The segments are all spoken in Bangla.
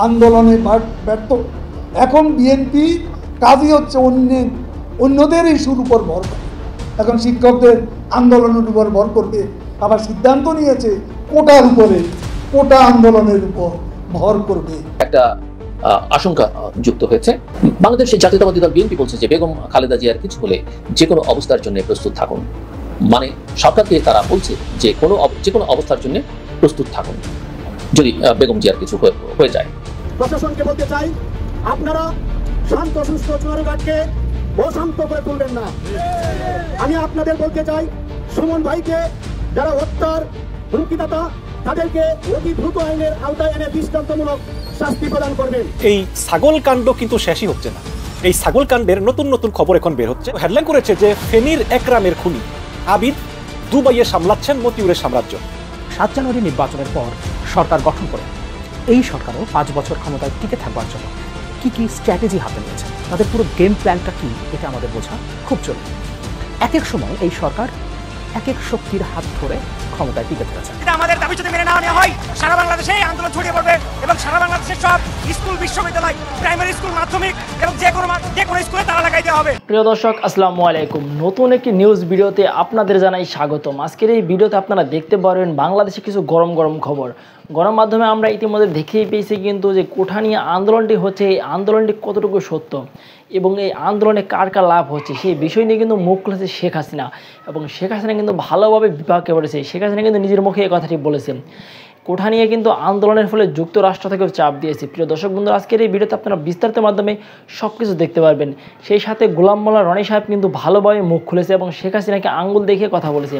আন্দোলনে ব্যর্থ। এখন বিএনপি কাজই হচ্ছে অন্যদের ইস্যুর উপর ভর করে। এখন শিক্ষকদের আন্দোলনের উপর ভর করবে, আবার সিদ্ধান্ত নিয়েছে কোটার উপরে, কোটা আন্দোলনের উপর ভর করবে। একটা আশঙ্কা যুক্ত হয়েছে। বাংলাদেশের জাতীয়তাবাদী দল বিএনপি বলছে যে বেগম খালেদা জিয়ার কিছু হলে যে কোনো অবস্থার জন্য প্রস্তুত থাকুন। মানে সরকারকে তারা বলছে যে কোনো অবস্থার জন্য প্রস্তুত থাকুন যদি বেগম জিয়ার কিছু হয়ে যায়। প্রশাসনকে বলতে চাই, আপনারা শান্ত সুস্থ চুয়ারঘাটকে অশান্ত করে তুলবেন না। আমি আপনাদের বলতে চাই, সুমন ভাইকে যারা হত্যার হুমকিদাতা তাদেরকে অতি দ্রুত আইনের আওতায় এনে দৃষ্টান্তমূলক শাস্তি প্রদান করবেন। এই ছাগল কাণ্ড কিন্তু শেষই হচ্ছে না। এই ছাগল কাণ্ডের নতুন নতুন খবর এখন বের হচ্ছে। হেডলাইন করেছে যে ফেনীর একরামের খুনি আবিদ দুবাইয়ে সামলাচ্ছেন মতিউরের সাম্রাজ্য। 7 জানুয়ারি নির্বাচনের পর সরকার গঠন করে এই সরকারও 5 বছর ক্ষমতায় টিকে থাকবার জন্য কি কি স্ট্র্যাটেজি হাতে নিয়েছে, তাদের পুরো গেম প্ল্যানটা কি, এটা আমাদের বোঝা খুব জরুরি। এক এক সময় এই সরকার এক এক শক্তির হাত ধরে ক্ষমতায় টিকে থাকছে। আমাদের দাবি যদি মেনে না নেওয়া হয়, সারা বাংলাদেশে আন্দোলন ছড়িয়ে পড়বে এবং সারা বাংলাদেশের সব স্কুল, বিশ্ববিদ্যালয়, প্রাইমারি স্কুল, মাধ্যমিক এবং যে কোনো স্কুলে তালা লাগাই দেওয়া হবে। প্রিয় দর্শক, আসসালামু আলাইকুম। নতুন একটি নিউজ ভিডিওতে আপনাদের জানাই স্বাগতম। আজকের এই ভিডিওতে আপনারা দেখতে পারবেন বাংলাদেশে কিছু গরম গরম খবর। গণমাধ্যমে আমরা ইতিমধ্যে দেখেই পেয়েছি কিন্তু যে কোঠা নিয়ে আন্দোলনটি হচ্ছে, এই আন্দোলনটি কতটুকু সত্য এবং এই আন্দোলনে কার কার লাভ হচ্ছে সেই বিষয় নিয়ে কিন্তু মুখ খুলেছে শেখ হাসিনা। এবং শেখ হাসিনা কিন্তু ভালোভাবে বিপাকে পড়েছে। শেখ হাসিনা কিন্তু নিজের মুখে এই কথাটি বলেছেন। কোঠা নিয়ে কিন্তু আন্দোলনের ফলে যুক্তরাষ্ট্র থেকেও চাপ দিয়েছে। প্রিয় দর্শক বন্ধুরা, আজকের এই ভিডিওতে আপনারা বিস্তারিত মাধ্যমে সব কিছু দেখতে পারবেন। সেই সাথে গোলাম মোল্লা রনি সাহেব কিন্তু ভালোভাবে মুখ খুলেছে এবং শেখ হাসিনাকে আঙ্গুল দেখিয়ে কথা বলেছে।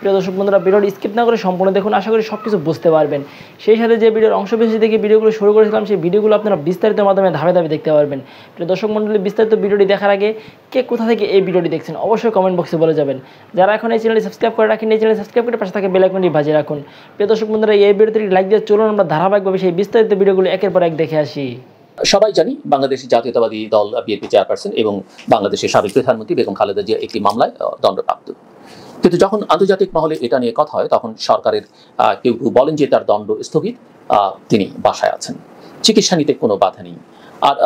প্রিয় দর্শক বন্ধুরা, ভিডিওটি স্কিপ না করে সম্পূর্ণ দেখুন, আশা করি সব কিছু বুঝতে পারবেন। সেই সাথে যে ভিডিওর অংশ বেশি দেখে ভিডিওগুলো শুরু করেছিলাম, সেই ভিডিওগুলো আপনারা বিস্তারিত মাধ্যমে ধাপে ধাপে দেখতে পারবেন। প্রিয় দর্শক মণ্ডলী, বিস্তারিত ভিডিওটি দেখার আগে কে কোথা থেকে এই ভিডিওটি দেখছেন অবশ্যই কমেন্ট বক্সে বলে যাবেন। যারা এখন এই চ্যানেলটি সাবস্ক্রাইব করে রাখেন, এই চ্যানেল সাবস্ক্রাইব করে পাশে থাকে বেল আইকনটি বাজিয়ে রাখুন। প্রিয় দর্শক বন্ধুরা, এই ভিডিওটি লাইক দিয়ে চলুন আমরা ধারাবাহিকভাবে সেই বিস্তারিত ভিডিওগুলো একের পর এক দেখে আসি। সবাই জানি বাংলাদেশের জাতীয়তাবাদী দল বিএনপি চেয়ারপারসন এবং বাংলাদেশের সাবেক প্রধানমন্ত্রী বেগম খালেদা জিয়া একটি মামলায় দণ্ডপ্রাপ্ত। কিন্তু যখন আন্তর্জাতিক মহলে এটা নিয়ে কথা হয়, তখন সরকারের কেউ বলেন যে তার দণ্ড স্থগিত, তিনি বাসায় আছেন, চিকিৎসা নিতে কোনো বাধা নেই। আর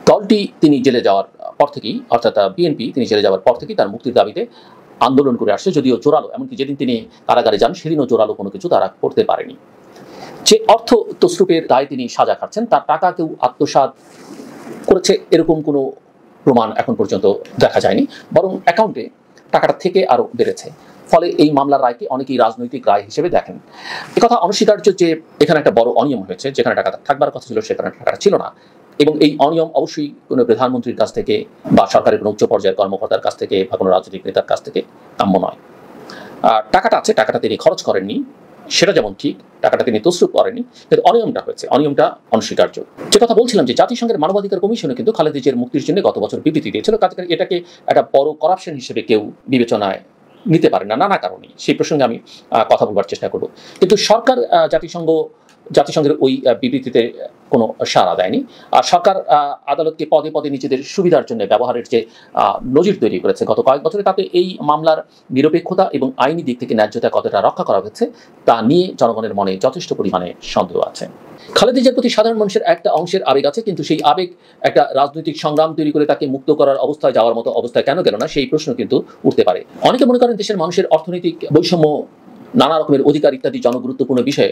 দলটি তিনি জেলে যাওয়ার পর থেকেই, অর্থাৎ বিএনপি তিনি জেলে যাওয়ার পর থেকেই তার মুক্তির দাবিতে আন্দোলন করে আসছে, যদিও জোরালো, এমনকি যেদিন তিনি কারাগারে যান সেদিনও জোরালো কোনো কিছু তারা করতে পারেনি। যে অর্থ তসরুপের দায়ে তিনি সাজা খাচ্ছেন, তার টাকা কেউ আত্মসাৎ করেছে এরকম কোনো প্রমাণ এখন পর্যন্ত দেখা যায়নি, বরং অ্যাকাউন্টে টাকাটা থেকে আরও বেড়েছে। ফলে এই মামলার রায়কে অনেকেই রাজনৈতিক রায় হিসেবে দেখেন। একথা অনস্বীকার্য যে এখানে একটা বড় অনিয়ম হয়েছে, যেখানে টাকা থাকবার কথা ছিল সেখানে টাকাটা ছিল না, এবং এই অনিয়ম অবশ্যই কোনো প্রধানমন্ত্রীর কাছ থেকে বা সরকারের কোনো উচ্চ পর্যায়ের কর্মকর্তার কাছ থেকে বা কোনো রাজনৈতিক নেতার কাছ থেকে কাম্য নয়। আর টাকাটা আছে, টাকাটা তিনি খরচ করেননি, সেটা যেমন ঠিক, টাকাটা তিনি তসরুপ করেননি, কিন্তু অনিয়মটা হয়েছে, অনিয়মটা অনস্বীকার্য। যে কথা বলছিলাম যে জাতিসংঘের মানবাধিকার কমিশনে কিন্তু খালেদা জিয়ার মুক্তির জন্য গত বছর বিবৃতি দিয়েছিল, কাজে এটাকে একটা বড় করাপশন হিসেবে কেউ বিবেচনায় নিতে পারে না, নানা কারণে। সেই প্রসঙ্গে আমি কথা বলবার চেষ্টা করব। কিন্তু সরকার জাতিসংঘের ওই বিবৃতিতে কোনো সাড়া দেয়নি। আর সরকার আদালতকে পদে পদে নিজেদের সুবিধার জন্য ব্যবহারের যে নজির তৈরি করেছে গত কয়েক বছরে, তাতে এই মামলার নিরপেক্ষতা এবং আইনি দিক থেকে ন্যায্যতা কতটা রক্ষা করা হয়েছে তা নিয়ে জনগণের মনে যথেষ্ট পরিমাণে সন্দেহ আছে। খালেদা জিয়ার প্রতি সাধারণ মানুষের একটা অংশের আবেগ আছে, কিন্তু সেই আবেগ একটা রাজনৈতিক সংগ্রাম তৈরি করে তাকে মুক্ত করার অবস্থায় যাওয়ার মতো অবস্থায় কেন গেল না, সেই প্রশ্ন কিন্তু উঠতে পারে। অনেকে মনে করেন দেশের মানুষের অর্থনৈতিক বৈষম্য, নানা রকমের অধিকার ইত্যাদি জনগুরুত্বপূর্ণ বিষয়ে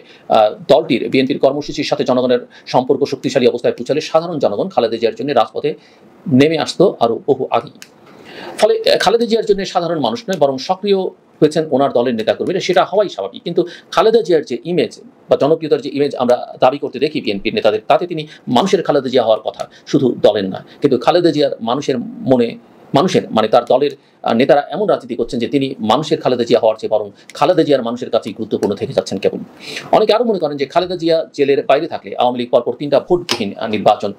দলটির বিএনপির কর্মসূচির সাথে জনগণের সম্পর্ক শক্তিশালী অবস্থায় পৌঁছালে সাধারণ জনগণ খালেদা জিয়ার জন্য রাজপথে নেমে আসতো আরও বহু আগেই। ফলে খালেদা জিয়ার জন্য সাধারণ মানুষ নয়, বরং সক্রিয় হয়েছেন ওনার দলের নেতাকর্মীরা, সেটা হওয়াই স্বাভাবিক। কিন্তু খালেদা জিয়ার যে ইমেজ বা জনপ্রিয়তার যে ইমেজ আমরা দাবি করতে দেখি বিএনপির নেতাদের, তাতে তিনি মানুষের খালেদা জিয়া হওয়ার কথা, শুধু দলের না। কিন্তু খালেদা জিয়ার মানুষের মানে তার দলের নেতারা এমন রাজনীতি করছেন যে তিনি মানুষের খালেদা জিয়া হওয়ার চেয়ে বরং খালেদা জিয়ার মানুষের কাছেই গুরুত্বপূর্ণ থেকে যাচ্ছেন কেবল। অনেকে আরও মনে করেন যে খালেদা জিয়া জেলের বাইরে থাকলে আওয়ামী লীগ পরপর 3টা ভোটবিহীন নির্বাচন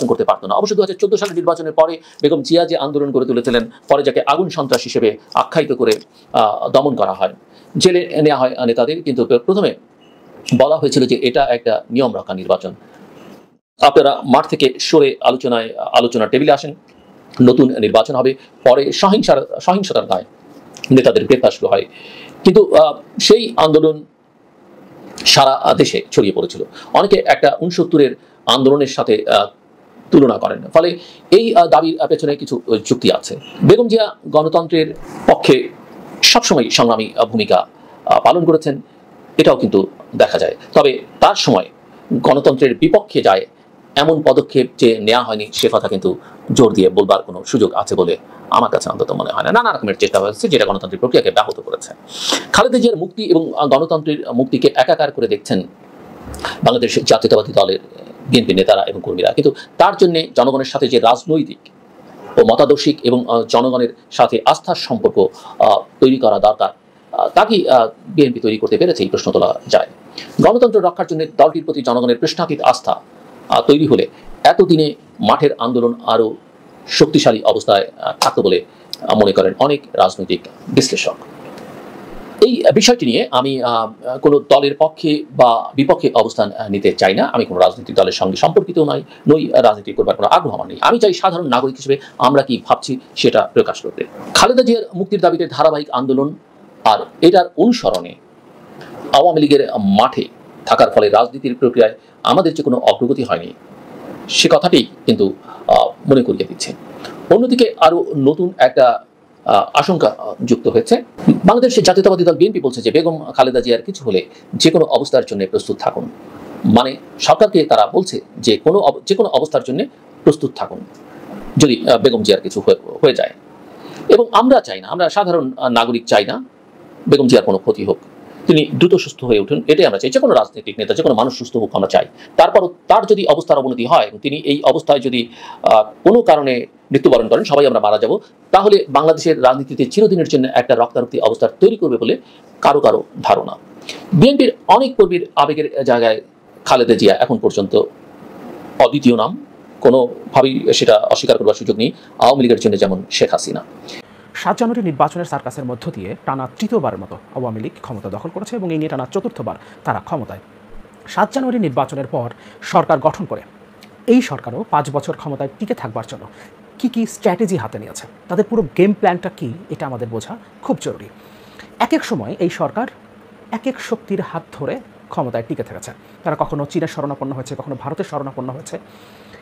করতে পারতো না। অবশ্য 2014 সালের নির্বাচনের পরে বেগম জিয়া যে আন্দোলন করে তুলেছিলেন, পরে যাকে আগুন সন্ত্রাস হিসেবে আখ্যায়িত করে দমন করা হয়, জেলে নেওয়া হয় নেতাদের, কিন্তু প্রথমে বলা হয়েছিল যে এটা একটা নিয়ম রক্ষা নির্বাচন, আপনারা মাঠ থেকে সরে আলোচনার টেবিলে আসেন, নতুন নির্বাচন হবে। পরে সহিংসতার দায় নেতাদের গ্রেপ্তার শুরু হয়। কিন্তু সেই আন্দোলন সারা দেশে ছড়িয়ে পড়েছিল। অনেকে একটা 69-এর আন্দোলনের সাথে তুলনা করেন। ফলে এই দাবির পেছনে কিছু যুক্তি আছে। বেগম জিয়া গণতন্ত্রের পক্ষে সবসময় সংগ্রামী ভূমিকা পালন করেছেন, এটাও কিন্তু দেখা যায়। তবে তার সময় গণতন্ত্রের বিপক্ষে যায় এমন পদক্ষেপ যে নেওয়া হয়নি সে কথা কিন্তু জোর দিয়ে বলবার কোনো সুযোগ আছে বলে আমার কাছে অন্তত মনে হয় না। নানা রকমের চেষ্টা হয়েছে যেটা গণতান্ত্রিক প্রক্রিয়াকে ব্যাহত করেছে। খালেদা জিয়ার মুক্তি এবং গণতন্ত্রের মুক্তিকে একাকার করে দেখছেন বাংলাদেশ জাতীয়তাবাদী দলের বিএনপি নেতারা এবং কর্মীরা, কিন্তু তার জন্য জনগণের সাথে যে রাজনৈতিক ও মতাদর্শিক এবং জনগণের সাথে আস্থার সম্পর্ক তৈরি করা দরকার, তা কি বিএনপি তৈরি করতে পেরেছে এই প্রশ্ন তোলা যায়। গণতন্ত্র রক্ষার জন্য দলটির প্রতি জনগণের কৃষ্ণাতীত আস্থা তৈরি হলে এতদিনে মাঠের আন্দোলন আরও শক্তিশালী অবস্থায় থাকতো বলে মনে করেন অনেক রাজনৈতিক বিশ্লেষক। এই বিষয়টি নিয়ে আমি কোনো দলের পক্ষে বা বিপক্ষে অবস্থান নিতে চাই না। আমি কোনো রাজনৈতিক দলের সঙ্গে সম্পর্কিত নই, রাজনীতি করবার কোনো আগ্রহ আমার নেই। আমি চাই সাধারণ নাগরিক হিসেবে আমরা কি ভাবছি সেটা প্রকাশ করতে। খালেদা জিয়ার মুক্তির দাবিতে ধারাবাহিক আন্দোলন আর এটার অনুসরণে আওয়ামী লীগের মাঠে থাকার ফলে রাজনীতির প্রক্রিয়ায় আমাদের যে কোনো অগ্রগতি হয়নি সে কথাটি কিন্তু মনে করিয়ে দিচ্ছে। অন্যদিকে আরও নতুন একটা আশঙ্কা যুক্ত হয়েছে। বাংলাদেশের জাতীয়তাবাদী দল বিএনপি বলছে যে বেগম খালেদা জিয়ার কিছু হলে যে কোনো অবস্থার জন্য প্রস্তুত থাকুন। মানে সরকারকে তারা বলছে যে কোনো অবস্থার জন্য প্রস্তুত থাকুন যদি বেগম জিয়ার কিছু হয়ে যায়। এবং আমরা চাই না, আমরা সাধারণ নাগরিক চাই না বেগম জিয়ার কোনো ক্ষতি হোক, তিনি দ্রুত সুস্থ হয়ে উঠুন, এটাই আমরা চাই। যে কোনো রাজনৈতিক নেতা, যে কোনো মানুষ সুস্থ হোক আমরা চাই। তারপরও তার যদি অবস্থার অবনতি হয় এবং তিনি এই অবস্থায় যদি কোনো কারণে মৃত্যুবরণ করেন, সবাই আমরা মারা যাব, তাহলে বাংলাদেশের রাজনীতিতে চিরদিনের জন্য একটা রক্তারক্তি অবস্থা তৈরি করবে বলে কারো ধারণা। বিএনপির অনেক কর্মীর আবেগের জায়গায় খালেদা জিয়া এখন পর্যন্ত অদ্বিতীয় নাম, কোনোভাবেই সেটা অস্বীকার করবার সুযোগ নেই। আওয়ামী লীগের জন্য যেমন শেখ হাসিনা। 7 জানুয়ারি নির্বাচনের সার্কাসের মধ্য দিয়ে টানা তৃতীয়বারের মতো আওয়ামী লীগ ক্ষমতা দখল করেছে এবং এই নিয়ে টানা চতুর্থবার তারা ক্ষমতায়। 7 জানুয়ারি নির্বাচনের পর সরকার গঠন করে এই সরকারও 5 বছর ক্ষমতায় টিকে থাকবার জন্য কি স্ট্র্যাটেজি হাতে নিয়েছে, তাদের পুরো গেম প্ল্যানটা কি, এটা আমাদের বোঝা খুব জরুরি। এক এক সময় এই সরকার এক এক শক্তির হাত ধরে ক্ষমতায় টিকে থেকেছে। তারা কখনো চীনের শরণাপন্ন হয়েছে, কখনো ভারতের শরণাপন্ন হয়েছে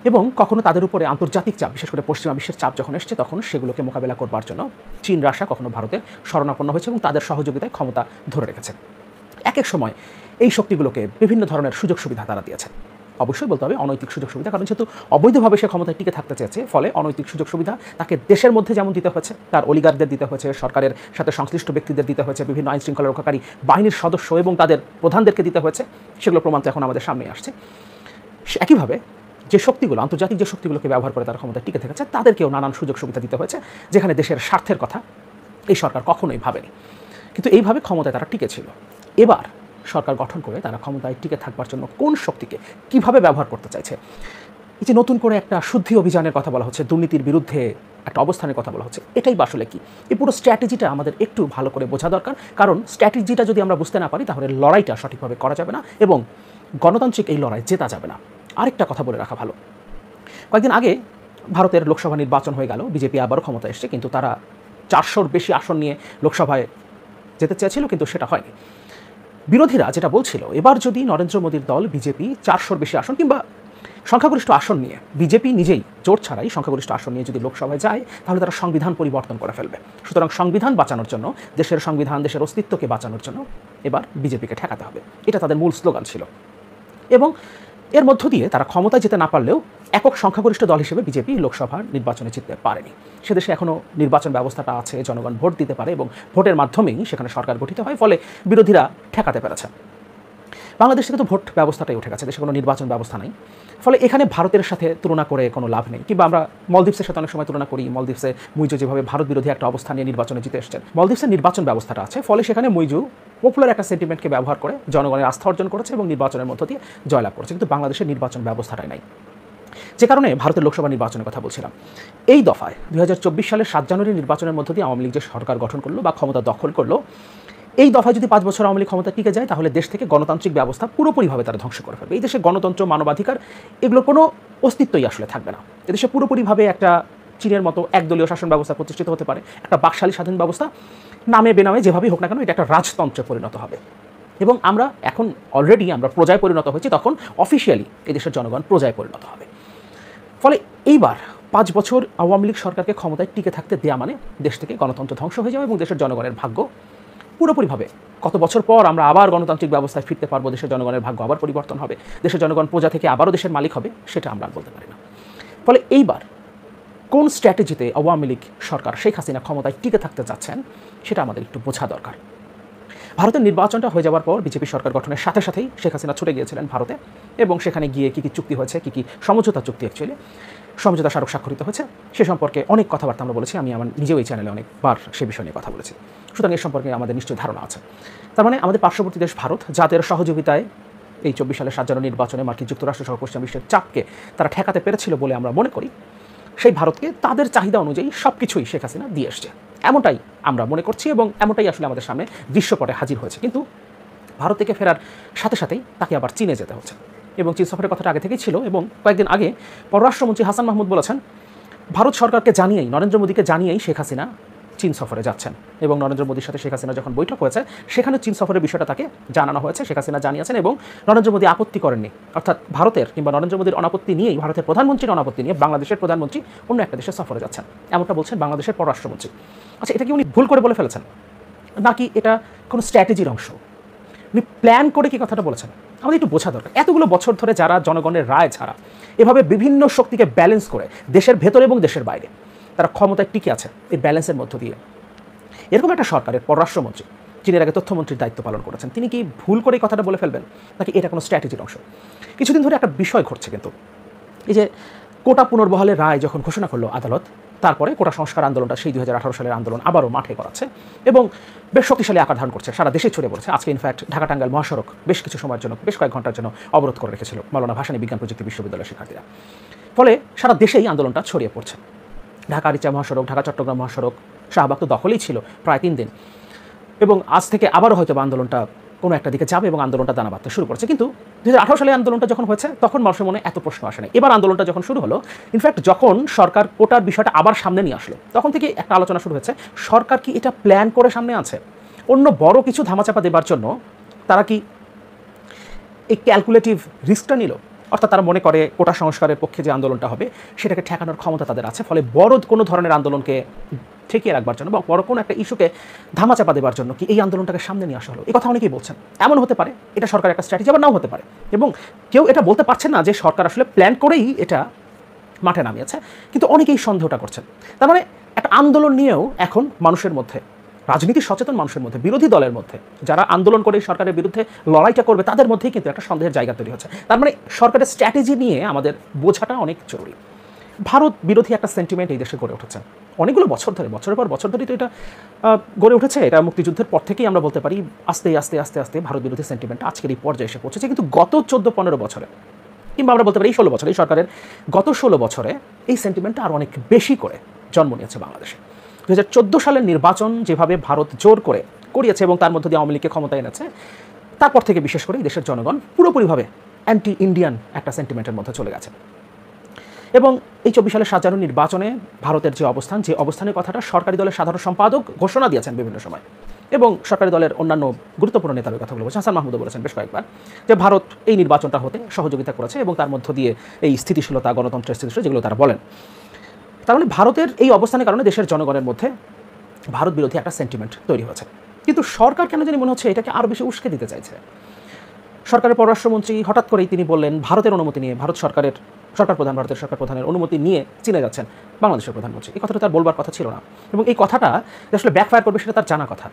এবং কখনো তাদের উপরে আন্তর্জাতিক চাপ, বিশেষ করে পশ্চিমা বিশ্বের চাপ যখন এসছে তখন সেগুলোকে মোকাবেলা করবার জন্য চীন, রাশিয়া, কখনো ভারতের শরণাপন্ন হয়েছে এবং তাদের সহযোগিতায় ক্ষমতা ধরে রেখেছে। এক এক সময় এই শক্তিগুলোকে বিভিন্ন ধরনের সুযোগ সুবিধা তারা দিয়েছে। অবশ্যই বলতে হবে অনৈতিক সুযোগ সুবিধা, কারণ যেহেতু অবৈধভাবে সে ক্ষমতায় টিকে থাকতে চেয়েছে, ফলে অনৈতিক সুযোগ সুবিধা তাকে দেশের মধ্যে যেমন দিতে হয়েছে, তার অলিগারদের দিতে হয়েছে, সরকারের সাথে সংশ্লিষ্ট ব্যক্তিদের দিতে হয়েছে, বিভিন্ন আইন শৃঙ্খলা রক্ষাকারী বাহিনীর সদস্য এবং তাদের প্রধানদেরকে দিতে হয়েছে, সেগুলো প্রমাণ তো এখন আমাদের সামনে আসছে। একইভাবে যে শক্তিগুলো, আন্তর্জাতিক যে শক্তিগুলোকে ব্যবহার করে তারা ক্ষমতায় টিকে থেকেছে, তাদেরকেও নানান সুযোগ সুবিধা দিতে হয়েছে, যেখানে দেশের স্বার্থের কথা এই সরকার কখনোই ভাবেনি। কিন্তু এইভাবে ক্ষমতায় তারা টিকে ছিল। এবার সরকার গঠন করে তারা ক্ষমতায় টিকে থাকবার জন্য কোন শক্তিকে কিভাবে ব্যবহার করতে চাইছে, এই যে নতুন করে একটা শুদ্ধি অভিযানের কথা বলা হচ্ছে, দুর্নীতির বিরুদ্ধে একটা অবস্থানের কথা বলা হচ্ছে, এটাই বা আসলে কি? এই পুরো স্ট্র্যাটেজিটা আমাদের একটু ভালো করে বোঝা দরকার, কারণ স্ট্র্যাটেজিটা যদি আমরা বুঝতে না পারি তাহলে লড়াইটা সঠিকভাবে করা যাবে না এবং গণতান্ত্রিক এই লড়াই জেতা যাবে না। আরেকটা কথা বলে রাখা ভালো, কয়েকদিন আগে ভারতের লোকসভা নির্বাচন হয়ে গেল, বিজেপি আবারও ক্ষমতা এসছে, কিন্তু তারা 400-র বেশি আসন নিয়ে লোকসভায় যেতে চেয়েছিল, কিন্তু সেটা হয়নি। বিরোধীরা যেটা বলছিল, এবার যদি নরেন্দ্র মোদীর দল বিজেপি 400-র বেশি আসন কিংবা সংখ্যাগরিষ্ঠ আসন নিয়ে, বিজেপি নিজেই জোট ছাড়াই সংখ্যাগরিষ্ঠ আসন নিয়ে যদি লোকসভায় যায়, তাহলে তারা সংবিধান পরিবর্তন করে ফেলবে। সুতরাং সংবিধান বাঁচানোর জন্য, দেশের সংবিধান, দেশের অস্তিত্বকে বাঁচানোর জন্য এবার বিজেপিকে ঠেকাতে হবে, এটা তাদের মূল স্লোগান ছিল। এবং এর মধ্য দিয়ে তারা ক্ষমতায় যেতে না পারলেও একক সংখ্যাগরিষ্ঠ দল হিসেবে বিজেপি লোকসভার নির্বাচনে জিততে পারেনি। সে দেশে এখনও নির্বাচন ব্যবস্থাটা আছে, জনগণ ভোট দিতে পারে এবং ভোটের মাধ্যমেই সেখানে সরকার গঠিত হয়, ফলে বিরোধীরা ঠেকাতে পেরেছে। বাংলাদেশ থেকে তো ভোট ব্যবস্থাটাই উঠে গেছে, দেশে কোনো নির্বাচন ব্যবস্থা নেই, ফলে এখানে ভারতের সাথে তুলনা করে কোনো লাভ নেই। কিংবা আমরা মলদ্বীপসের সাথে অনেক সময় তুলনা করি, মলদ্বীপসে মুইজু যেভাবে ভারত বিরোধী একটা অবস্থান নিয়ে নির্বাচনে জিতে এসছেন, মলদ্বীপসের নির্বাচন ব্যবস্থাটা আছে, ফলে সেখানে মুইজু পপুলার একটা সেন্টিমেন্টকে ব্যবহার করে জনগণের আস্থা অর্জন করেছে এবং নির্বাচনের মধ্য দিয়ে জয়লাভ করেছে। কিন্তু বাংলাদেশের নির্বাচন ব্যবস্থাটাই নাই, যে কারণে ভারতের লোকসভা নির্বাচনের কথা বলছিলাম। এই দফায় 2024 সালের 7 জানুয়ারি নির্বাচনের মধ্য দিয়ে আওয়ামী লীগ যে সরকার গঠন করলো বা ক্ষমতা দখল করলো, এই দফায় যদি 5 বছর আওয়ামী লীগ ক্ষমতা টিকে যায়, তাহলে দেশ থেকে গণতান্ত্রিক ব্যবস্থা পুরোপুরিভাবে তারা ধ্বংস করে ফেলবে। এই দেশে গণতন্ত্র, মানবাধিকার এগুলোর কোনো অস্তিত্বই আসলে থাকবে না। এদেশে পুরোপুরিভাবে একটা চীনের মতো একদলীয় শাসন ব্যবস্থা প্রতিষ্ঠিত হতে পারে, একটা বাকশালী স্বাধীন ব্যবস্থা নামে বেনামে যেভাবেই হোক না কেন এটা একটা রাজতন্ত্রে পরিণত হবে। এবং আমরা এখন অলরেডি আমরা প্রজায় পরিণত হয়েছি, তখন অফিসিয়ালি এদেশের জনগণ প্রজায় পরিণত হবে। ফলে এইবার 5 বছর আওয়ামী লীগ সরকারকে ক্ষমতায় টিকে থাকতে দেয়া মানে দেশ থেকে গণতন্ত্র ধ্বংস হয়ে যাবে এবং দেশের জনগণের ভাগ্য পুরোপুরিভাবে কত বছর পর আমরা আবার গণতান্ত্রিক ব্যবস্থায় ফিরতে পারবো, দেশের জনগণের ভাগ্য আবার পরিবর্তন হবে, দেশের জনগণ প্রজা থেকে আবারও দেশের মালিক হবে, সেটা আমরা বলতে পারি না। ফলে এইবার কোন স্ট্র্যাটেজিতে আওয়ামী লীগ সরকার শেখ হাসিনা ক্ষমতায় টিকে থাকতে চাচ্ছেন সেটা আমাদের একটু বোঝা দরকার। ভারতের নির্বাচনটা হয়ে যাওয়ার পর বিজেপি সরকার গঠনের সাথে সাথেই শেখ হাসিনা ছুটে গিয়েছিলেন ভারতে এবং সেখানে গিয়ে কী কী চুক্তি হয়েছে, কী কী সমঝোতা চুক্তি অ্যাকচুয়ালি সমঝোতা স্মারক স্বাক্ষরিত হয়েছে সে সম্পর্কে অনেক কথাবার্তা আমরা বলেছি। আমি আমার নিজেও এই চ্যানেলে অনেকবার সে বিষয় নিয়ে কথা বলেছি, সুতরাং এর সম্পর্কে আমাদের নিশ্চয়ই ধারণা আছে। তার মানে আমাদের পার্শ্ববর্তী দেশ ভারত, যাদের সহযোগিতায় এই 24 সালের 7 জানুয়ারি নির্বাচনে মার্কিন যুক্তরাষ্ট্র সহ পশ্চিমা বিশ্বের চাপকে তারা ঠেকাতে পেরেছিল বলে আমরা মনে করি, সেই ভারতকে তাদের চাহিদা অনুযায়ী সব কিছুই শেখ হাসিনা দিয়ে এসছে, এমনটাই আমরা মনে করছি এবং এমনটাই আসলে আমাদের সামনে দৃশ্যপটে হাজির হয়েছে। কিন্তু ভারত থেকে ফেরার সাথে সাথেই তাকে আবার চীনে যেতে হচ্ছে এবং চীন সফরের কথাটা আগে থেকেই ছিল এবং কয়েকদিন আগে পররাষ্ট্রমন্ত্রী হাসান মাহমুদ বলেছেন ভারত সরকারকে জানিয়েই, নরেন্দ্র মোদীকে জানিয়েই শেখ হাসিনা চীন সফরে যাচ্ছেন এবং নরেন্দ্র মোদীর সাথে শেখ হাসিনা যখন বৈঠক হয়েছে সেখানে চীন সফরের বিষয়টা তাকে জানানো হয়েছে, শেখ হাসিনা জানিয়েছেন এবং নরেন্দ্র মোদী আপত্তি করেননি। অর্থাৎ ভারতের কিংবা নরেন্দ্র মোদীর অনাপত্তি নিয়েই, ভারতের প্রধানমন্ত্রীর অনাপত্তি নিয়ে বাংলাদেশের প্রধানমন্ত্রী অন্য একটা দেশে সফরে যাচ্ছেন, এমনটা বলছেন বাংলাদেশের পররাষ্ট্রমন্ত্রী। আচ্ছা, এটা কি উনি ভুল করে বলে ফেলেছেন নাকি এটা কোনো স্ট্র্যাটেজির অংশ? উনি প্ল্যান করে কি কথাটা বলেছেন? আমাদের একটু বোঝা দরকার। এতগুলো বছর ধরে যারা জনগণের রায় ছাড়া এভাবে বিভিন্ন শক্তিকে ব্যালেন্স করে দেশের ভেতরে এবং দেশের বাইরে তারা ক্ষমতায় টিকে আছে এই ব্যালেন্সের মধ্য দিয়ে, এরকম একটা সরকারের পররাষ্ট্রমন্ত্রী যিনি এর আগে তথ্যমন্ত্রীর দায়িত্ব পালন করেছেন, তিনি কি ভুল করে এই কথাটা বলে ফেলবেন নাকি এটা কোনো স্ট্র্যাটেজির অংশ? কিছুদিন ধরে একটা বিষয় ঘটছে কিন্তু, এই যে কোটা পুনর্বহালের রায় যখন ঘোষণা করলো আদালত, তারপরে কোটা সংস্কার আন্দোলনটা সেই 2018 সালের আন্দোলন আবারও মাঠে করাচ্ছে এবং বেশ শক্তিশালী আকার ধারণ করছে, সারা দেশে ছড়িয়ে পড়ছে। আজকে ইনফ্যাক্ট ঢাকা টাঙ্গাইল মহাসড়ক বেশ কিছু সময়ের জন্য, বেশ কয়েক ঘন্টার জন্য অবরোধ করে রেখেছিল মাওলানা ভাসানী বিজ্ঞান প্রযুক্তি বিশ্ববিদ্যালয়ের শিক্ষার্থীরা। ফলে সারা দেশেই আন্দোলনটা ছড়িয়ে পড়ছে। ঢাকা আরিচা মহাসড়ক, ঢাকা চট্টগ্রাম মহাসড়ক, শাহবাগ তো দখলেই ছিল প্রায় 3 দিন এবং আজ থেকে আবারও হয়তো আন্দোলনটা কোনো একটা দিকে যাবে এবং আন্দোলনটা দানা বাঁধতে শুরু করেছে। কিন্তু 2018 সালে আন্দোলনটা যখন হয়েছে তখন মানুষের মনে এত প্রশ্ন আসে না। এবার আন্দোলনটা যখন শুরু হলো, ইনফ্যাক্ট যখন সরকার কোটার বিষয়টা আবার সামনে নিয়ে আসলো, তখন থেকে একটা আলোচনা শুরু হয়েছে, সরকার কি এটা প্ল্যান করে সামনে আছে? অন্য বড় কিছু ধামাচাপা দেবার জন্য তারা কি এই ক্যালকুলেটিভ রিস্কটা নিল? অর্থাৎ তারা মনে করে কোটা সংস্কারের পক্ষে যে আন্দোলনটা হবে সেটাকে ঠেকানোর ক্ষমতা তাদের আছে, ফলে বড় কোনো ধরনের আন্দোলনকে ঠেকিয়ে রাখবার জন্য বা বড় কোনো একটা ইস্যুকে ধামাচাপা দেবার জন্য কি এই আন্দোলনটাকে সামনে নিয়ে আসা হলো? এই কথা অনেকেই বলছেন। এমন হতে পারে এটা সরকারের একটা স্ট্র্যাটেজি, আবার নাও হতে পারে এবং কেউ এটা বলতে পারছেন না যে সরকার আসলে প্ল্যান করেই এটা মাঠে নামিয়েছে, কিন্তু অনেকেই সন্দেহটা করছেন। তার মানে একটা আন্দোলন নিয়েও এখন মানুষের মধ্যে, রাজনীতি সচেতন মানুষের মধ্যে, বিরোধী দলের মধ্যে, যারা আন্দোলন করে সরকারের বিরুদ্ধে লড়াইটা করবে তাদের মধ্যেই কিন্তু একটা সন্দেহের জায়গা তৈরি হচ্ছে। তার মানে সরকারের স্ট্র্যাটেজি নিয়ে আমাদের বোঝাটা অনেক জরুরি। ভারত বিরোধী একটা সেন্টিমেন্ট এই দেশে গড়ে উঠেছে অনেকগুলো বছর ধরে, বছরের পর বছর ধরেই তো এটা গড়ে উঠেছে। এটা মুক্তিযুদ্ধের পর থেকেই আমরা বলতে পারি আস্তে আস্তে আস্তে আস্তে ভারত বিরোধী সেন্টিমেন্ট আজকের এই পর্যায়ে এসে পৌঁছেছে। কিন্তু গত 14-15 বছরে কিংবা আমরা বলতে পারি এই 16 বছরে, এই সরকারের গত 16 বছরে এই সেন্টিমেন্টটা আরও অনেক বেশি করে জন্ম নিয়েছে বাংলাদেশে। 2014 সালের নির্বাচন যেভাবে ভারত জোর করে করিয়েছে এবং তার মধ্য দিয়ে আওয়ামী লীগকে ক্ষমতায় এনেছে, তারপর থেকে বিশেষ করে দেশের জনগণ পুরোপুরিভাবে অ্যান্টি ইন্ডিয়ান একটা সেন্টিমেন্টের মধ্যে চলে গেছে এবং এই 24 সালের 7 জানুয়ারি নির্বাচনে ভারতের যে অবস্থান, যে অবস্থানের কথাটা সরকারি দলের সাধারণ সম্পাদক ঘোষণা দিয়েছেন বিভিন্ন সময় এবং সরকারি দলের অন্যান্য গুরুত্বপূর্ণ নেতাদের কথাগুলো বলছেন, হাসান মাহমুদও বলেছেন বেশ কয়েকবার যে ভারত এই নির্বাচনটা হতে সহযোগিতা করেছে এবং তার মধ্য দিয়ে এই স্থিতিশীলতা, গণতন্ত্রের স্থিতিশীলতা যেগুলো তারা বলেন। তার মানে ভারতের এই অবস্থানের কারণে দেশের জনগণের মধ্যে ভারত বিরোধী একটা সেন্টিমেন্ট তৈরি হয়েছে। কিন্তু সরকার কেন জানি মনে হচ্ছে এটাকে আরও বেশি উস্কে দিতে চাইছে। সরকারের পররাষ্ট্রমন্ত্রী হঠাৎ করেই তিনি বললেন ভারতের অনুমতি নিয়ে, ভারতের সরকার প্রধানের অনুমতি নিয়ে চীনে যাচ্ছেন বাংলাদেশের প্রধানমন্ত্রী। এই কথাটা তার বলবার কথা ছিল না এবং এই কথাটা আসলে ব্যাকফায়ার করবে সেটা তার জানা কথা,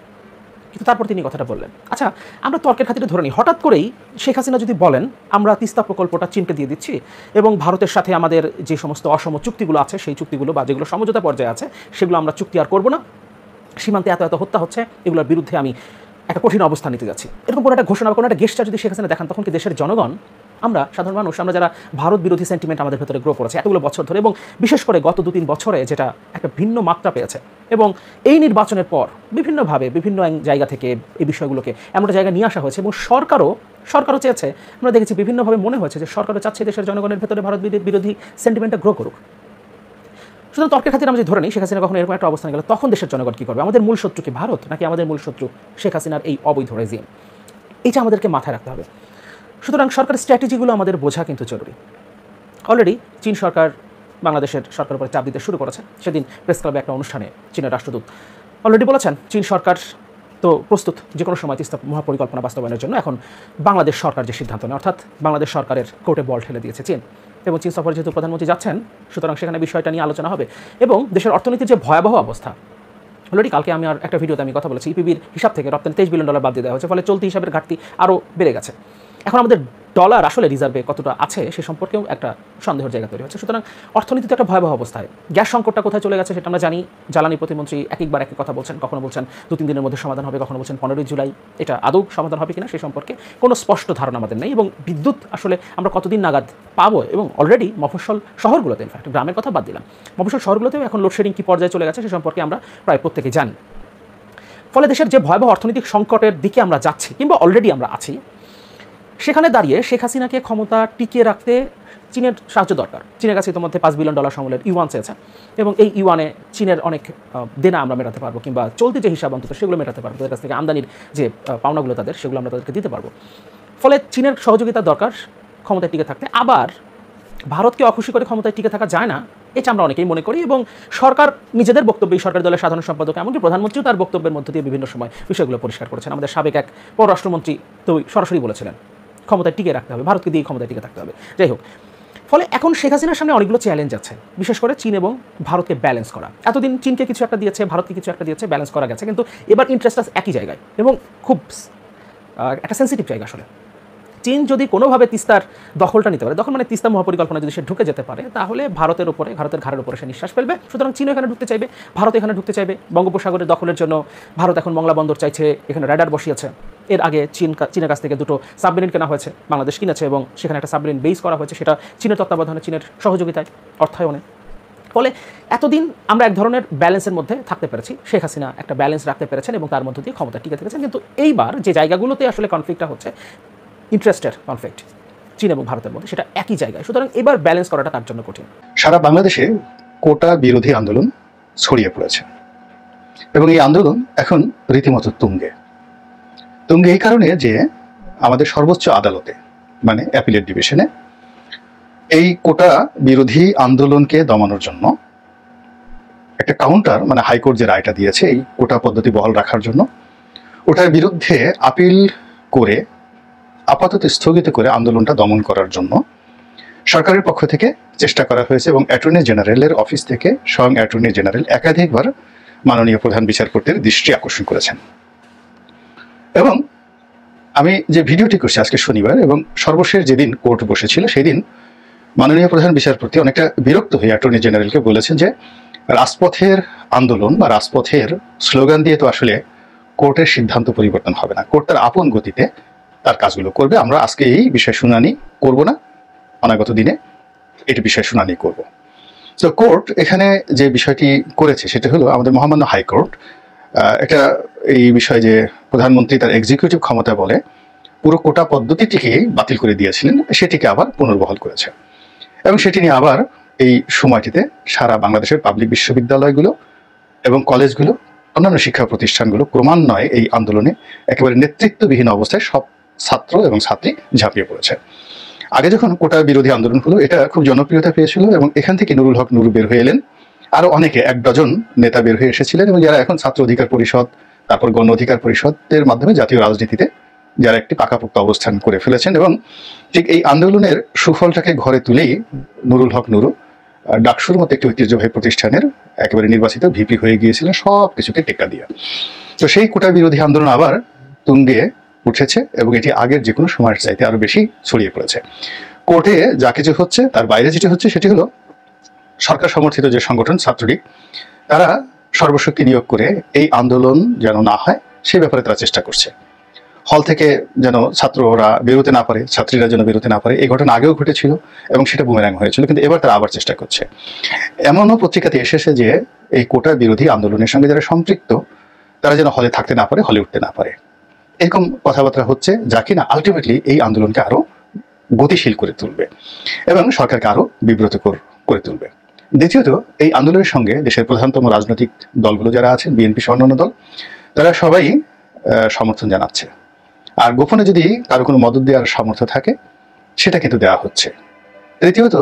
কিন্তু তারপর তিনি কথাটা বললেন। আচ্ছা, আমরা তর্কের খাতিরে ধরে নিই, হঠাৎ করেই শেখ হাসিনা যদি বলেন আমরা তিস্তা প্রকল্পটা চীনকে দিয়ে দিচ্ছি এবং ভারতের সাথে আমাদের যে সমস্ত অসম চুক্তিগুলো আছে সেই চুক্তিগুলো বা যেগুলো সমঝোতা পর্যায়ে আছে সেগুলো আমরা চুক্তি আর করবো না, সীমান্তে এত এত হত্যা হচ্ছে, এগুলোর বিরুদ্ধে আমি একটা কঠিন অবস্থান নিতে যাচ্ছি, এরকম কোনো একটা ঘোষণা বা কোনো একটা গেস্টার যদি শেখ হাসিনা দেখান, তখন কি দেশের জনগণ, আমরা সাধারণ মানুষ, আমরা যারা ভারত বিরোধী সেন্টিমেন্ট আমাদের ভেতরে গ্রো করেছে এতগুলো বছর ধরে এবং বিশেষ করে গত 2-3 বছরে যেটা একটা ভিন্ন মাত্রা পেয়েছে এবং এই নির্বাচনের পর বিভিন্নভাবে বিভিন্ন জায়গা থেকে এই বিষয়গুলোকে এমন একটা জায়গায় নিয়ে আসা হয়েছে এবং সরকারও চেয়েছে, আমরা দেখেছি বিভিন্নভাবে মনে হয়েছে যে সরকারও চাচ্ছে দেশের জনগণের ভেতরে ভারত বিরোধী সেন্টিমেন্টটা গ্রো করুক। সুতরাং তর্কের খাতিরে আমরা যদি ধরে নিই শেখ হাসিনা কখন এরকম একটা অবস্থানে গেলে তখন দেশের জনগণ কী করবে? আমাদের মূল শত্রু কি ভারত নাকি আমাদের মূল শত্রু শেখ হাসিনার এই অবৈধ রেজিম? এইটা আমাদেরকে মাথায় রাখতে হবে। সুতরাং সরকারের স্ট্র্যাটেজিগুলো আমাদের বোঝা কিন্তু জরুরি। অলরেডি চীন সরকার বাংলাদেশের সরকারের উপরে চাপ দিতে শুরু করেছে। সেদিন প্রেস ক্লাবে একটা অনুষ্ঠানে চীনের রাষ্ট্রদূত অলরেডি বলেছেন চীন সরকার তো প্রস্তুত যে কোনো সময় তিস্তা মহাপরিকল্পনা বাস্তবায়নের জন্য। এখন বাংলাদেশ সরকার যে সিদ্ধান্ত নেয়, অর্থাৎ বাংলাদেশ সরকারের কোর্টে বল ঠেলে দিয়েছে চীন। এবং চীন সফরে যেহেতু প্রধানমন্ত্রী যাচ্ছেন, সুতরাং সেখানে বিষয়টা নিয়ে আলোচনা হবে। এবং দেশের অর্থনীতির যে ভয়াবহ অবস্থা, অলরেডি কালকে আমি আর একটা ভিডিওতে আমি কথা বলেছি, ইপিবির হিসাব থেকে রপ্তানি $23 বিলিয়ন বাদ দিয়ে দেওয়া হয়েছে, ফলে চলতি হিসাবের ঘাটতি আরও বেড়ে গেছে। এখন আমাদের ডলার আসলে রিজার্ভে কতটা আছে সে সম্পর্কেও একটা সন্দেহের জায়গা তৈরি হচ্ছে। সুতরাং অর্থনীতিতে একটা ভয়াবহ অবস্থায়, গ্যাস সংকটটা কোথায় চলে গেছে সেটা আমরা জানি। জ্বালানি প্রতিমন্ত্রী একবার এক কথা বলছেন, কখনো বলছেন 2-3 দিনের মধ্যে সমাধান হবে, কখনো বলছেন 15 জুলাই। এটা আদৌ সমাধান হবে কিনা সে সম্পর্কে কোনো স্পষ্ট ধারণা আমাদের নেই। এবং বিদ্যুৎ আসলে আমরা কতদিন নাগাদ পাবো, এবং অলরেডি মফস্বল শহরগুলোতে, ইনফ্যাক্ট গ্রামের কথা বাদ দিলাম, মফস্বল শহরগুলোতেও এখন লোডশেডিং কী পর্যায়ে চলে গেছে সে সম্পর্কে আমরা প্রায় প্রত্যেকে জানি। ফলে দেশের যে ভয়াবহ অর্থনৈতিক সংকটের দিকে আমরা যাচ্ছি, কিংবা অলরেডি আমরা আছি, সেখানে দাঁড়িয়ে শেখ হাসিনাকে ক্ষমতা টিকিয়ে রাখতে চীনের সাহায্য দরকার। চীনের কাছে ইতিমধ্যে $5 বিলিয়ন সমলের ইউয়ান চেয়েছে, এবং এই ইউয়ানে চীনের অনেক দেনা আমরা মেটাতে পারবো, কিংবা চলতি যে হিসাব অন্তত সেগুলো মেটাতে পারবো। তাদের কাছ থেকে আমদানির যে পাওনাগুলো তাদের, সেগুলো আমরা তাদেরকে দিতে পারবো। ফলে চীনের সহযোগিতা দরকার ক্ষমতায় টিকে থাকতে। আবার ভারতকে অখুশি করে ক্ষমতায় টিকে থাকা যায় না, এটা আমরা অনেকেই মনে করি। এবং সরকার নিজেদের বক্তব্যে, সরকার দলের সাধারণ সম্পাদক, এমনকি প্রধানমন্ত্রীও তার বক্তব্যের মধ্য দিয়ে বিভিন্ন সময় বিষয়গুলো পরিষ্কার করেছেন। আমাদের সাবেক এক পররাষ্ট্রমন্ত্রী তো সরাসরি বলেছিলেন ক্ষমতায় টিকে রাখতে হবে, ভারতকে দিয়ে ক্ষমতায় টিকে থাকতে হবে। যাই হোক, ফলে এখন শেখ হাসিনার সামনে অনেকগুলো চ্যালেঞ্জ আছে, বিশেষ করে চীন এবং ভারতকে ব্যালেন্স করা। এতদিন চীনকে কিছু একটা দিয়েছে, ভারতকে কিছু একটা দিয়েছে, ব্যালেন্স করা গেছে, কিন্তু এবার ইন্টারেস্টটা একই জায়গায় এবং খুব একটা সেন্সিটিভ জায়গা। আসলে চীন যদি কোনোভাবে তিস্তার দখলটা নিতে পারে, দখল মানে তিস্তা মহাপরিকল্পনা যদি সে ঢুকে যেতে পারে, তাহলে ভারতের ঘাড়ের উপরে সে নিঃশ্বাস ফেলবে। সুতরাং চীন এখানে ঢুকতে চাইবে, ভারত এখানে ঢুকতে চাইবে। বঙ্গোপসাগরের দখলের জন্য ভারত এখন মংলা বন্দর চাইছে, এখানে র্যাডার বসিয়েছে। এর আগে চীনের কাছ থেকে 2টো সাবমেরিন কেনা হয়েছে, বাংলাদেশ কিনেছে, এবং সেখানে একটা সাবমেরিন বেস করা হয়েছে, সেটা চীনের তত্ত্বাবধানে, চীনের সহযোগিতায়, অর্থায়নে। ফলে এতদিন আমরা এক ধরনের ব্যালেন্সের মধ্যে থাকতে পেরেছি, শেখ হাসিনা একটা ব্যালেন্স রাখতে পেরেছেন এবং তার মধ্য দিয়ে ক্ষমতা টিকে থেকেছেন। কিন্তু এইবার যে জায়গাগুলোতে আসলে কনফ্লিক্টটা হচ্ছে, ইন্টারেস্টের কনফ্লিক্ট চীন এবং ভারতের মধ্যে, সেটা একই জায়গায়। সুতরাং এবার ব্যালেন্স করাটা তার জন্য কঠিন। সারা বাংলাদেশে কোটা বিরোধী আন্দোলন ছড়িয়ে পড়েছে, এবং এই আন্দোলন এখন রীতিমতো তুঙ্গে এই কারণে যে আমাদের সর্বোচ্চ আদালতে, মানে অ্যাপিলেট ডিভিশনে, এই কোটা বিরোধী আন্দোলনকে দমানোর জন্য একটা কাউন্টার, মানে হাইকোর্ট যে রায়টা দিয়েছে এই কোটা পদ্ধতি বহাল রাখার জন্য, ওটার বিরুদ্ধে আপিল করে আপাতত স্থগিত করে আন্দোলনটা দমন করার জন্য সরকারের পক্ষ থেকে চেষ্টা করা হয়েছে। এবং অ্যাটর্নি জেনারেলের অফিস থেকে স্বয়ং অ্যাটর্নি জেনারেল একাধিকবার মাননীয় প্রধান বিচারপতির দৃষ্টি আকর্ষণ করেছেন। এবং আমি যে ভিডিওটি করছি আজকে শনিবার, এবং সর্বশেষ যেদিন কোর্ট বসেছিল সেদিন মাননীয় প্রধান বিচারপতি অনেকটা বিরক্ত হয়ে অ্যাটর্নি জেনারেলকে বলেছেন যে রাজপথের আন্দোলন বা রাজপথের স্লোগান দিয়ে তো আসলে কোর্টের সিদ্ধান্ত পরিবর্তন হবে না, কোর্ট তার আপন গতিতে তার কাজগুলো করবে। আমরা আজকে এই বিষয়ে শুনানি করব না, অনাগত দিনে এটি বিষয়ে শুনানি করব। তো কোর্ট এখানে যে বিষয়টি করেছে সেটা হলো আমাদের মহামান্য হাইকোর্ট এটা এই বিষয়ে যে প্রধানমন্ত্রী তার এক্সিকিউটিভ ক্ষমতা বলে পুরো কোটা পদ্ধতিটিকে বাতিল করে দিয়েছিলেন, সেটিকে আবার পুনর্বহাল করেছে। এবং সেটি নিয়ে আবার এই সময়টিতে সারা বাংলাদেশের পাবলিক বিশ্ববিদ্যালয়গুলো এবং কলেজগুলো, অন্যান্য শিক্ষা প্রতিষ্ঠানগুলো ক্রমান্বয়ে এই আন্দোলনে একেবারে নেতৃত্ববিহীন অবস্থায় সব ছাত্র এবং ছাত্রী ঝাঁপিয়ে পড়েছে। আগে যখন কোটা বিরোধী আন্দোলন হলো এটা খুব জনপ্রিয়তা পেয়েছিল, এবং এখান থেকে নুরুল হক নুরু বের হয়ে এলেন, আরো অনেকে 1 ডজন নেতা বের হয়ে এসেছিলেন, এবং যারা এখন ছাত্র অধিকার পরিষদ, তারপর গণ অধিকার পরিষদের মাধ্যমে জাতীয় রাজনীতিতে যারা একটি পাকাপোক্ত অবস্থান করে ফেলেছেন। এবং ঠিক এই আন্দোলনের সুফলটাকে ঘরে তুলেই নুরুল হক নুরু ডাকসুর মতো একটি ঐতিহ্যবাহী প্রতিষ্ঠানের একেবারে নির্বাচিত ভিপি হয়ে গিয়েছিলেন, সব কিছুকে টেক্কা দিয়ে। তো সেই কোটা বিরোধী আন্দোলন আবার তুঙ্গে উঠেছে, এবং এটি আগের যে কোনো সময়ের চাইতে আরো বেশি ছড়িয়ে পড়েছে। কোর্টে যা কিছু হচ্ছে তার বাইরে যেটি হচ্ছে সেটি হলো সরকার সমর্থিত যে সংগঠন ছাত্রলীগ, তারা সর্বশক্তি নিয়োগ করে এই আন্দোলন যেন না হয় সে ব্যাপারে তারা চেষ্টা করছে। হল থেকে যেন ছাত্ররা বেরোতে না পারে, ছাত্রীরা যেন বেরোতে না পারে। এই ঘটনা আগেও ঘটেছিল এবং সেটা বুমেরাং হয়েছিল, কিন্তু এবার তারা আবার চেষ্টা করছে। এমনও পত্রিকাতে এসেছে যে এই কোটা বিরোধী আন্দোলনের সঙ্গে যারা সম্পৃক্ত তারা যেন হলে থাকতে না পারে, হলে উঠতে না পারে, এরকম কথাবার্তা হচ্ছে, যা কিনা আলটিমেটলি এই আন্দোলনকে আরো গতিশীল করে তুলবে এবং সরকারকে আরো বিব্রতকর করে তুলবে। দ্বিতীয়ত, এই আন্দোলনের সঙ্গে দেশের প্রধানতম রাজনৈতিক দলগুলো যারা আছেন, বিএনপি সহ অন্যান্য দল, তারা সবাই সমর্থন জানাচ্ছে। আর গোপনে যদি কারো কোনো মদত দেওয়ার সামর্থ্য থাকে সেটা কিন্তু দেওয়া হচ্ছে। তৃতীয়ত,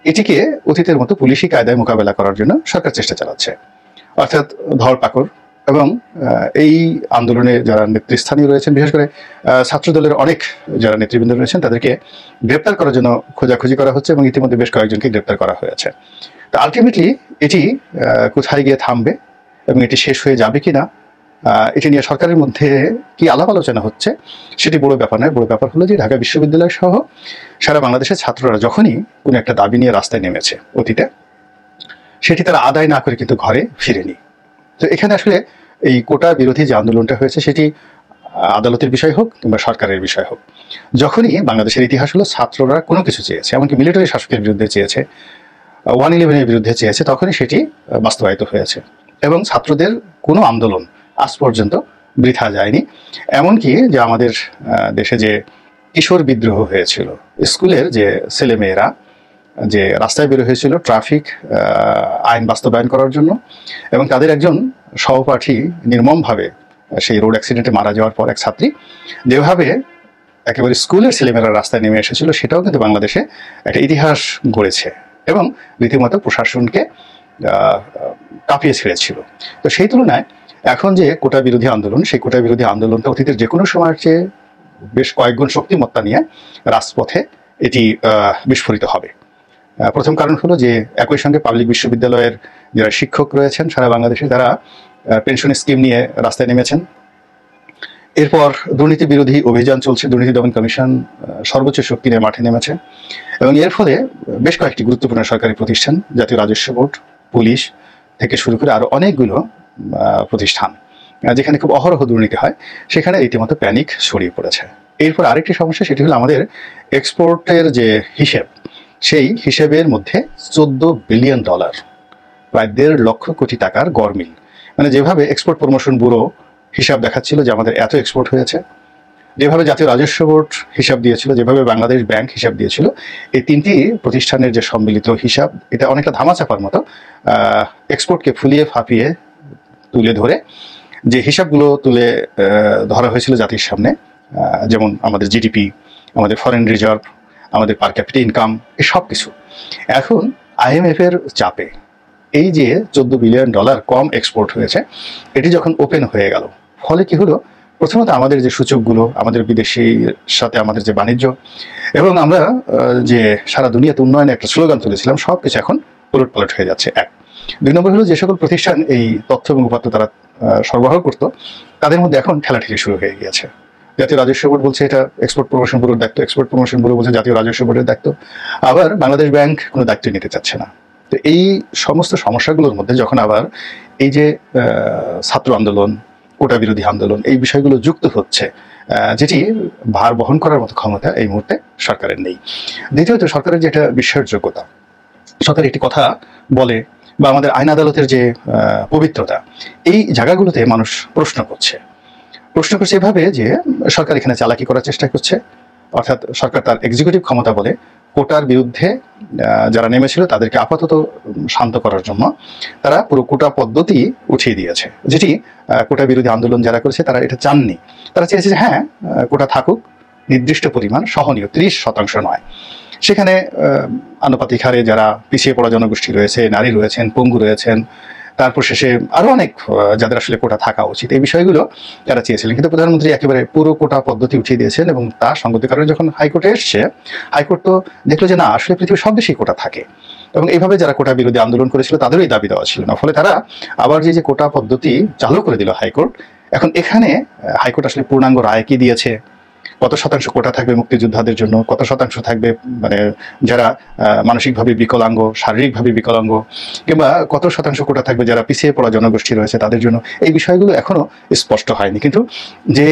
এটিকে অতীতের মতো পুলিশি কায়দায় মোকাবেলা করার জন্য সরকার চেষ্টা চালাচ্ছে, অর্থাৎ ধরপাকড়। এবং এই আন্দোলনে যারা নেতৃস্থানীয় রয়েছেন, বিশেষ করে ছাত্রদলের অনেক যারা নেতৃবৃন্দ রয়েছেন, তাদেরকে গ্রেপ্তার করার জন্য খোঁজাখুঁজি করা হচ্ছে এবং ইতিমধ্যে বেশ কয়েকজনকে গ্রেপ্তার করা হয়েছে। তো আলটিমেটলি এটি কোথায় গিয়ে থামবে এবং এটি শেষ হয়ে যাবে কিনা, এটি নিয়ে সরকারের মধ্যে কি আলাপ আলোচনা হচ্ছে সেটি বড় ব্যাপার নয়। বড় ব্যাপার হলো যে ঢাকা বিশ্ববিদ্যালয় সহ সারা বাংলাদেশের ছাত্ররা যখনই কোনো একটা দাবি নিয়ে রাস্তায় নেমেছে অতীতে, সেটি তারা আদায় না করে কিন্তু ঘরে ফিরেনি। তো এখানে আসলে এই কোটা বিরোধী যে আন্দোলনটা হয়েছে সেটি আদালতের বিষয় হোক কিংবা সরকারের বিষয় হোক, যখনই বাংলাদেশের ইতিহাস হলো ছাত্ররা কোনো কিছু চেয়েছে, এমনকি মিলিটারি শাসকের বিরুদ্ধে চেয়েছে, 111-এর বিরুদ্ধে চেয়েছে, তখনই সেটি বাস্তবায়িত হয়েছে। এবং ছাত্রদের কোনো আন্দোলন আজ পর্যন্ত বৃথা যায়নি। এমনকি যে আমাদের দেশে যে কিশোর বিদ্রোহ হয়েছিল, স্কুলের যে ছেলেমেয়েরা যে রাস্তায় বের হয়েছিল ট্রাফিক আইন বাস্তবায়ন করার জন্য, এবং তাদের একজন সহপাঠী নির্মমভাবে সেই রোড অ্যাক্সিডেন্টে মারা যাওয়ার পর এক ছাত্রী যেভাবে একেবারে স্কুলের ছেলেমেয়েরা রাস্তায় নেমে এসেছিল, সেটাও কিন্তু বাংলাদেশে একটা ইতিহাস গড়েছে এবং রীতিমতো প্রশাসনকে কাঁপিয়ে ছেড়েছিল। তো সেই তুলনায় এখন যে কোটা বিরোধী আন্দোলন, সেই কোটা বিরোধী আন্দোলনটা অতীতের যে কোনো সময়ের চেয়ে বেশ কয়েকগুণ শক্তিমত্তা নিয়ে রাজপথে এটি বিস্ফোরিত হবে। প্রথম কারণ হলো যে একই সঙ্গে পাবলিক বিশ্ববিদ্যালয়ের যারা শিক্ষক রয়েছেন সারা বাংলাদেশে, তারা পেনশন স্কিম নিয়ে রাস্তায় নেমেছেন। এরপর দুর্নীতি বিরোধী অভিযান চলছে, দুর্নীতি দমন কমিশন সর্বোচ্চ শক্তি নিয়ে মাঠে নেমেছে এবং এর ফলে বেশ কয়েকটি গুরুত্বপূর্ণ সরকারি প্রতিষ্ঠান, জাতীয় রাজস্ব বোর্ড, পুলিশ থেকে শুরু করে আরো অনেকগুলো প্রতিষ্ঠান যেখানে খুব অহরহ দুর্নীতি হয়, সেখানে রীতিমতো প্যানিক ছড়িয়ে পড়েছে। এরপর আরেকটি সমস্যা, সেটি হলো আমাদের এক্সপোর্টের যে হিসেব, সেই হিসেবের মধ্যে $14 বিলিয়ন, প্রায় 1.5 লক্ষ কোটি টাকার গরমিল। মানে যেভাবে এক্সপোর্ট প্রমোশন ব্যুরো হিসাব দেখাচ্ছিল যে আমাদের এত এক্সপোর্ট হয়েছে, যেভাবে জাতীয় রাজস্ব বোর্ড হিসাব দিয়েছিল, যেভাবে বাংলাদেশ ব্যাংক হিসাব দিয়েছিল, এই তিনটি প্রতিষ্ঠানের যে সম্মিলিত হিসাব, এটা অনেকটা ধামাচাপার মতো এক্সপোর্টকে ফুলিয়ে ফাঁপিয়ে তুলে ধরে যে হিসাবগুলো তুলে ধরা হয়েছিল জাতির সামনে, যেমন আমাদের জিডিপি, আমাদের ফরেন রিজার্ভ, আমাদের পার ক্যাপিটা ইনকাম, এই সব কিছু এখন IMF এর চাপে এই যে $14 বিলিয়ন কম এক্সপোর্ট হয়েছে, এটি যখন ওপেন হয়ে গেল, ফলে কি হলো, প্রথমত আমাদের যে সূচকগুলো, আমাদের বিদেশির সাথে আমাদের যে বাণিজ্য এবং আমরা যে সারা দুনিয়াতে উন্নয়নের একটা স্লোগান তুলেছিলাম, সব কিছু এখন উলটপালট হয়ে যাচ্ছে। এক। 2 নম্বর হলো যে সকল প্রতিষ্ঠান এই তথ্য এবং উপাত্ত তারা সরবরাহ করতো, তাদের মধ্যে এখন ঠেলাঠেলি শুরু হয়ে গিয়েছে। জাতীয় রাজস্ব বোর্ড বলছে এটা এক্সপোর্ট প্রমোশন ব্যুরোর দায়িত্ব, এক্সপোর্ট প্রমোশন ব্যুরো বলছে জাতীয় রাজস্ব বোর্ডের দায়িত্ব, আবার বাংলাদেশ ব্যাংক কোনো দায়িত্ব নিতে চাচ্ছে না। তো এই সমস্ত সমস্যাগুলোর মধ্যে যখন আবার এই যে ছাত্র আন্দোলন, কোটা বিরোধী আন্দোলন, এই বিষয়গুলো যুক্ত হচ্ছে, যেটি ভার বহন করার মতো ক্ষমতা এই মুহূর্তে সরকারের নেই। দ্বিতীয়ত, সরকারের যেটা বিশ্বাসযোগ্যতা, সরকার একটি কথা বলে বা আমাদের আইন আদালতের যে পবিত্রতা, এই জায়গাগুলোতে মানুষ প্রশ্ন করছে এভাবে যে সরকার এখানে চালাকি করার চেষ্টা করছে, অর্থাৎ সরকার তার এক্সিকিউটিভ ক্ষমতা বলে কোটার বিরুদ্ধে যারা নেমেছিল তাদেরকে আপাতত শান্ত করার জন্য তারা পুরো কোটা পদ্ধতি উঠিয়ে দিয়েছে, যেটি কোটা বিরোধী আন্দোলন যারা করেছে তারা এটা চাননি। তারা চেয়েছে যে হ্যাঁ, কোটা থাকুক নির্দিষ্ট পরিমাণ, সহনীয় 30% নয়। সেখানে আনুপাতিক হারে যারা পিছিয়ে পড়া জনগোষ্ঠী রয়েছে, নারী রয়েছেন, পঙ্গু রয়েছেন, তারপর শেষে আরো অনেক যাদের আসলে কোটা থাকা উচিত, এই বিষয়গুলো তারা চেয়েছিলেন। কিন্তু প্রধানমন্ত্রী একেবারে পুরো কোটা পদ্ধতি উঠিয়ে দিয়েছেন এবং তার সঙ্গতির কারণে যখন হাইকোর্টে এসছে, হাইকোর্ট তো দেখলো যে না, আসলে পৃথিবীর সব দেশেই কোটা থাকে এবং এইভাবে যারা কোটা বিরোধী আন্দোলন করেছিল তাদেরও এই দাবি দেওয়া ছিল না। ফলে তারা আবার যে কোটা পদ্ধতি চালু করে দিল হাইকোর্ট, এখন এখানে হাইকোর্ট আসলে পূর্ণাঙ্গ রায় কি দিয়েছে, কত শতাংশ কোটা থাকবে মুক্তিযোদ্ধাদের জন্য, কত শতাংশ থাকবে মানে যারা মানসিকভাবে বিকলাঙ্গ, শারীরিকভাবে বিকলাঙ্গ, কিংবা কত শতাংশ কোটা থাকবে যারা পিছিয়ে পড়া জনগোষ্ঠী রয়েছে তাদের জন্য, এই বিষয়গুলো এখনো স্পষ্ট হয়নি। কিন্তু যে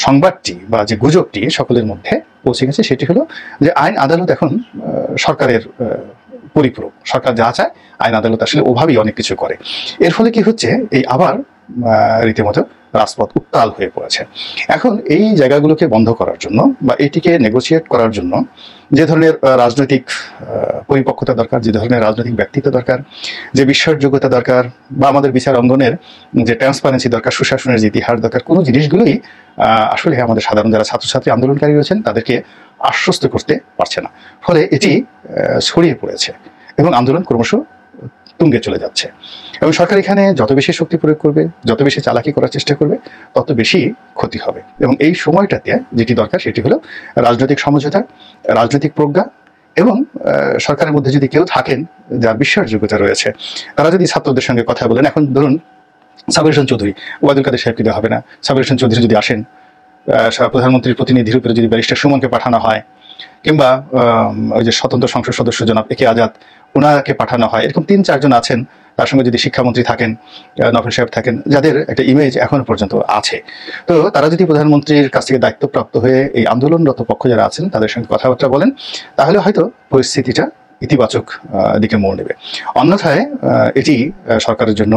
সংবাদটি বা যে গুজবটি সকলের মধ্যে পৌঁছে গেছে সেটি হলো যে আইন আদালত এখন সরকারের পরিপূরক, সরকার যা চায় আইন আদালত আসলে ওভাবেই অনেক কিছু করে। এর ফলে কি হচ্ছে, এই আবার রীতিমতো রাজপথ উত্তাল হয়ে পড়েছে। এখন এই জায়গাগুলোকে বন্ধ করার জন্য বা এটিকে নেগোসিয়েট করার জন্য যে ধরনের রাজনৈতিক পরিপক্কতা দরকার, যে ধরনের রাজনৈতিক ব্যক্তিত্ব দরকার, যে বিশ্বাসযোগ্যতা দরকার, বা আমাদের বিচার অঙ্গনের যে ট্রান্সপারেন্সি দরকার, সুশাসনের যে ইতিহাস দরকার, কোনো জিনিসগুলোই আসলে আমাদের সাধারণ যারা ছাত্রছাত্রী আন্দোলনকারী রয়েছেন তাদেরকে আশ্বস্ত করতে পারছে না। ফলে এটি ছড়িয়ে পড়েছে এবং আন্দোলন ক্রমশ তুঙ্গে চলে যাচ্ছে। এবং সরকার এখানে যত বেশি শক্তি প্রয়োগ করবে, যত বেশি চালাকি করার চেষ্টা করবে, তত বেশি ক্ষতি হবে। এবং এই সময়টাতে যেটি দরকার সেটি হলো রাজনৈতিক সমঝোতা, রাজনৈতিক প্রজ্ঞা, এবং সরকারের মধ্যে যদি কেউ থাকেন যার বিশ্বাসযোগ্যতা রয়েছে, তারা যদি ছাত্রদের সঙ্গে কথা বলেন। এখন ধরুন সাবির হোসেন চৌধুরী, ওবায়দুল কাদের সাহেবকে দেওয়া হবে না, সাবির হোসেন চৌধুরী যদি আসেন, প্রধানমন্ত্রীর প্রতিনিধির উপরে যদি ব্যারিস্টার সুমনকে পাঠানো হয়, কিংবা ওই যে স্বতন্ত্র সংসদ সদস্য জনাব একে আজাদ ওনাকে পাঠানো হয়, এরকম ৩-৪ জন আছেন। তার সঙ্গে যদি শিক্ষামন্ত্রী থাকেন, নফেল সাহেব থাকেন, যাদের একটা ইমেজ এখনো পর্যন্ত আছে, তো তারা যদি প্রধানমন্ত্রীর কাছ থেকে দায়িত্বপ্রাপ্ত হয়ে এই আন্দোলনরত পক্ষ যারা আছেন তাদের সঙ্গে কথাবার্তা বলেন, তাহলে হয়তো পরিস্থিতিটা ইতিবাচক দিকে মোড় নেবে। অন্যথায় এটি সরকারের জন্য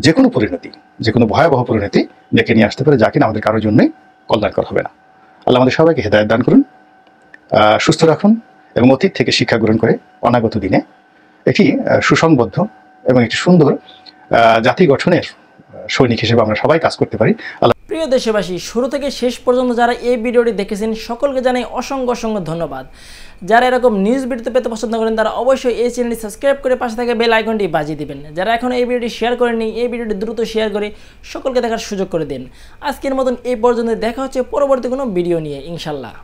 যে কোনো পরিণতি, যে কোনো ভয়াবহ পরিণতি ডেকে নিয়ে আসতে পারে, যা কিনা আমাদের কারোর জন্যই কল্যাণকর হবে না। আল্লাহ আমাদের সবাইকে হেদায়েত দান করুন, সুস্থ রাখুন এবং অতীত থেকে শিক্ষা গ্রহণ করে অনাগত দিনে একটি সুসংবদ্ধ এবং একটি সুন্দর জাতি গঠনের সৈনিক হিসেবে আমরা সবাই কাজ করতে পারি। প্রিয় দেশবাসী, শুরু থেকে শেষ পর্যন্ত যারা এই ভিডিওটি দেখেছেন সকলকে জানাই অসংখ্য অসংখ্য ধন্যবাদ। যারা এরকম নিউজ ভিডিও পেতে পছন্দ করেন তারা অবশ্যই এই চ্যানেলটি সাবস্ক্রাইব করে পাশে থাকা বেল আইকনটি বাজিয়ে দিবেন। যারা এখন এই ভিডিওটি শেয়ার করেননি, এই ভিডিওটি দ্রুত শেয়ার করে সকলকে দেখার সুযোগ করে দিন। আজকের মতন এই পর্যন্ত, দেখা হচ্ছে পরবর্তী কোনো ভিডিও নিয়ে ইনশাল্লাহ।